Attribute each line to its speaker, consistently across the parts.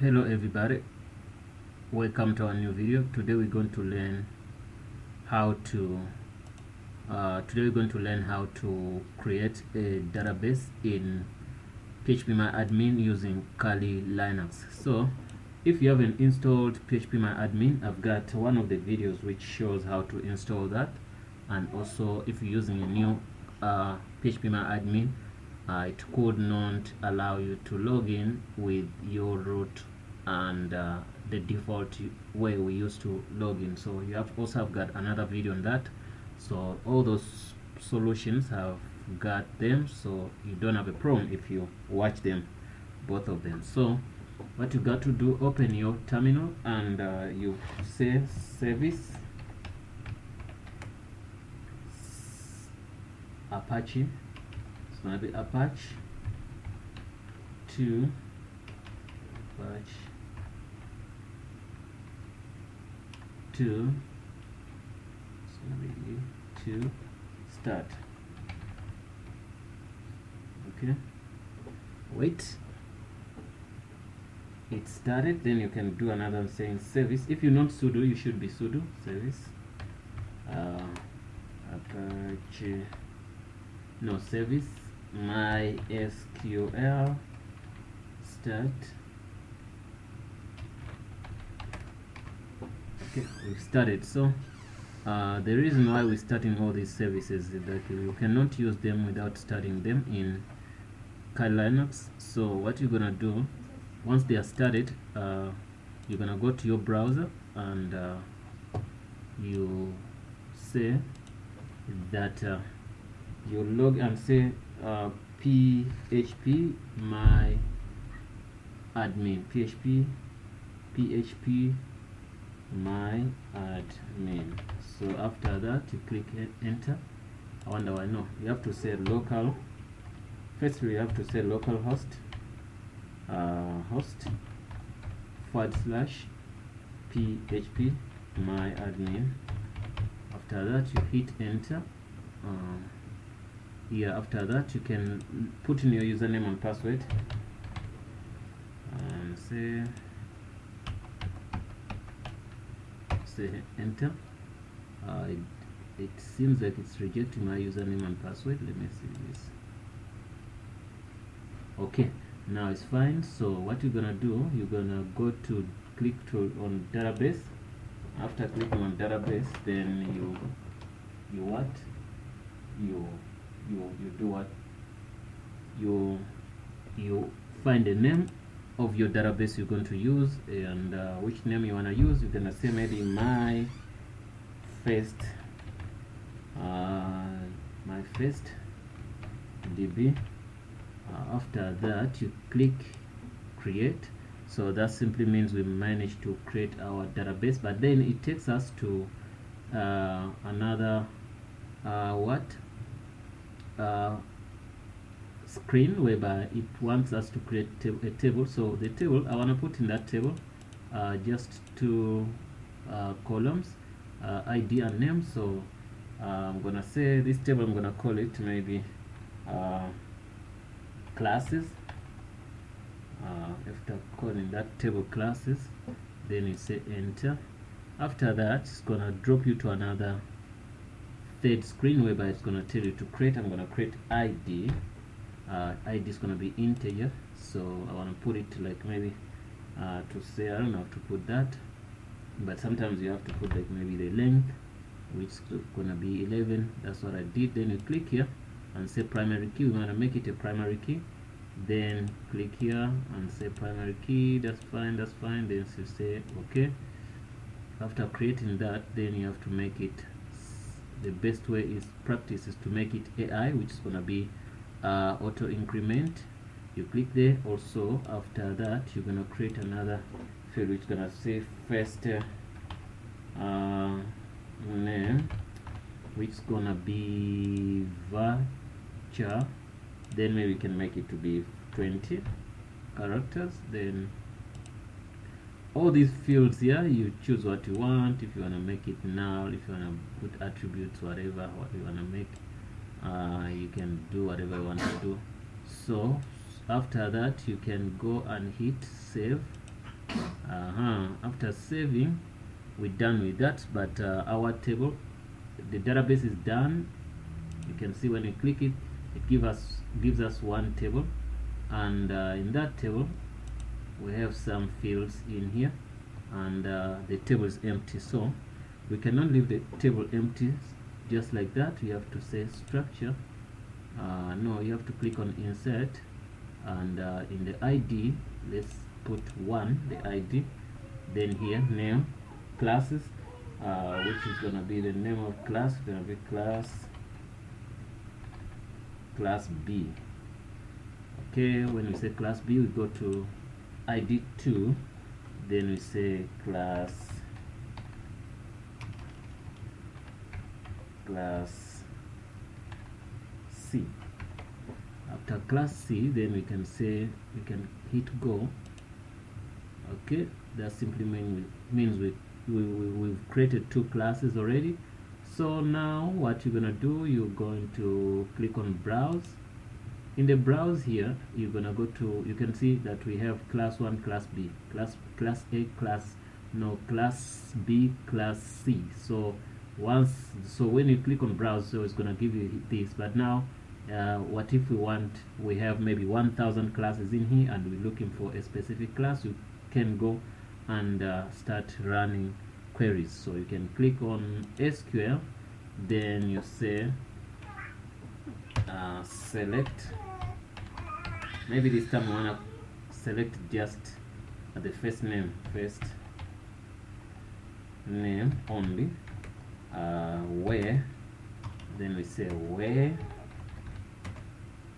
Speaker 1: Hello everybody, welcome to our new video. Today we're going to learn how to create a database in PHPMyAdmin using Kali Linux. So if you haven't installed PHPMyAdmin, I've got one of the videos which shows how to install that, and also if you're using a new PHPMyAdmin, it could not allow you to log in with your root and the default way we used to log in. So you have got another video on that. So all those solutions have got them, so you don't have a problem if you watch them, both of them. So what you got to do, open your terminal and you say service Apache. It's gonna be Apache 2 Apache 2. It's gonna be 2 start. Okay, wait, it started. Then you can do another one saying service. If you're not sudo, you should be sudo service Apache, no, service MySQL start. Okay, we've started. So the reason why we're starting all these services is that you cannot use them without starting them in Kali Linux. So what you're gonna do, once they are started, you're gonna go to your browser and you say that you log and say PHP my admin, PHP my admin. So after that you click enter. I wonder why. No, you have to say local. First we have to say localhost host /PHP my admin. After that you hit enter. After that you can put in your username and password and say enter. It seems like it's rejecting my username and password. Let me see this. Okay, now it's fine. So what you're gonna do, you're gonna go to click on database. After clicking on database, then you do what, you find the name of your database you're going to use, and which name you want to use. You're gonna say maybe my first DB. After that you click create. So that simply means we managed to create our database, but then it takes us to another screen whereby it wants us to create a table. So the table I want to put in that table just two columns, ID and name. So I'm gonna say this table, I'm gonna call it maybe classes. After calling that table classes, then you say enter. After that it's gonna drop you to another third screen whereby it's gonna tell you to create. I'm gonna create ID. ID is gonna be integer, so I want to put it like maybe to say, I don't know how to put that, but sometimes you have to put like maybe the length, which is gonna be 11. That's what I did. Then you click here and say primary key. We want to make it a primary key. Then click here and say primary key. That's fine, that's fine. Then you say okay. After creating that, then you have to make it, the best way is practice is to make it AI, which is gonna be auto increment. You click there. Also after that you're gonna create another field which is gonna say first name, which is gonna be varchar. Then maybe we can make it to be 20 characters. Then all these fields here, you choose what you want. If you want to make it null, if you want to put attributes, whatever what you want to make, you can do whatever you want to do. So after that you can go and hit save. After saving, we're done with that. But our table, the database is done. You can see when you click it, it gives us one table, and in that table we have some fields in here, and the table is empty. So we cannot leave the table empty just like that. You have to say structure. No, you have to click on insert, and in the ID, let's put 1, the ID. Then here, name, classes, which is gonna be the name of class, gonna be class B. Okay, when we say class B, we go to ID 2, then we say class C. After class C, then we can hit go. Okay, that simply means we've created 2 classes already. So now what you're gonna do, you're going to click on browse. In the browse here, you're gonna go to, you can see that we have class 1, class B, class A, class B, class C. So when you click on browse, so it's gonna give you this. But now what if we have maybe 1,000 classes in here, and we're looking for a specific class? You can go and start running queries. So you can click on SQL, then you say select. Maybe this time we wanna select just the first name only. Where, then we say where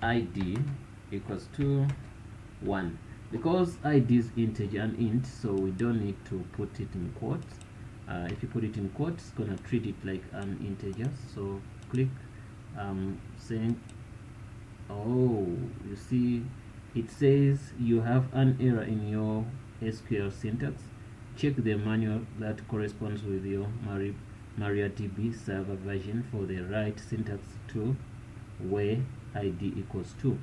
Speaker 1: ID equals to 1, because ID is integer and int, so we don't need to put it in quotes. If you put it in quotes, it's gonna treat it like an integer. So click saying, oh, you see it says you have an error in your SQL syntax. Check the manual that corresponds with your MariaDB server version for the right syntax to where ID equals 2.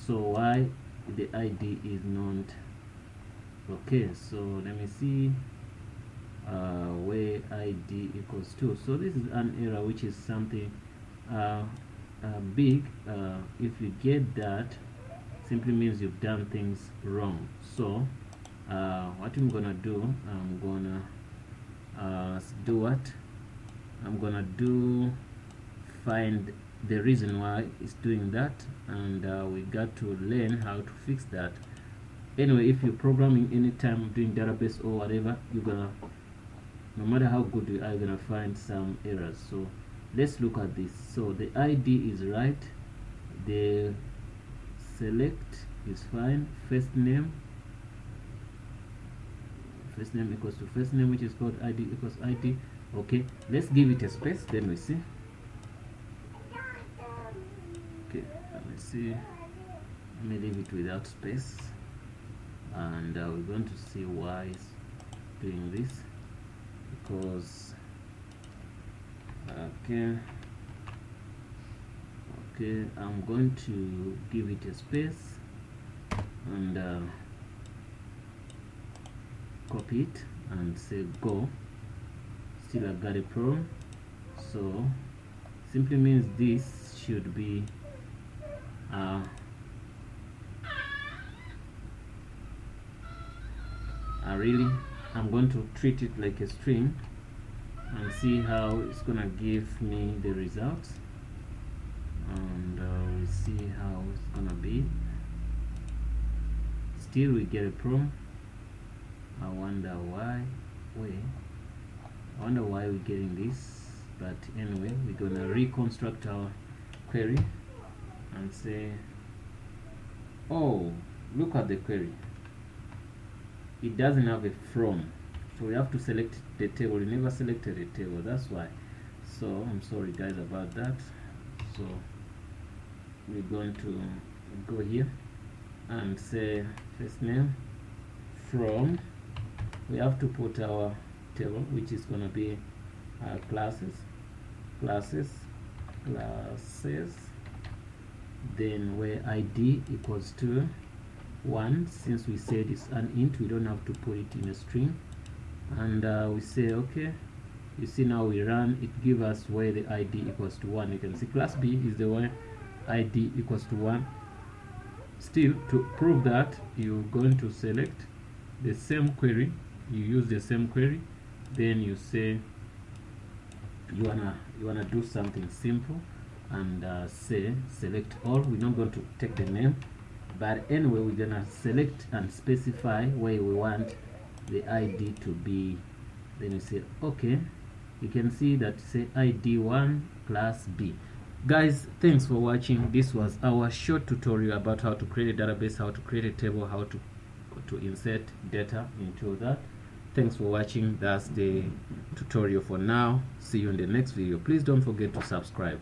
Speaker 1: So why the ID is not okay? So let me see, where ID equals 2. So this is an error, which is something big. If you get that, simply means you've done things wrong. So what I'm gonna do, I'm gonna find the reason why it's doing that, and we got to learn how to fix that. Anyway, if you're programming anytime doing database or whatever, you're gonna, no matter how good you are, you're gonna find some errors. So let's look at this. So the ID is right, the select is fine, first name equals to first name, which is called ID equals ID. Okay, let's give it a space, then we see. Okay, let's see, let me leave it without space, and we're going to see why it's doing this, because okay, I'm going to give it a space and copy it and say go. Still I got a problem. So simply means this should be I'm going to treat it like a string and see how it's gonna give me the results, and we'll see how it's gonna be. Still we get a problem. I wonder why we're getting this, but anyway, we're gonna reconstruct our query and say, oh, look at the query, it doesn't have a from, so we have to select the table. We never selected a table, that's why. So I'm sorry guys about that. So we're going to go here and say first name from, we have to put our table, which is going to be classes, then where ID equals to 1. Since we said it's an int, we don't have to put it in a string, and we say okay. You see now we run, it gives us where the ID equals to 1. You can see class B is the one ID equals to 1. Still, to prove that, you're going to select the same query, you use the same query, then you say you wanna do something simple, and say select all. We're not going to take the name, but anyway we're gonna select and specify where we want the ID to be. Then you say okay. You can see that say ID1 class B. Guys, thanks for watching. This was our short tutorial about how to create a database, how to create a table, how to insert data into that. Thanks for watching. That's the tutorial for now. See you in the next video. Please don't forget to subscribe.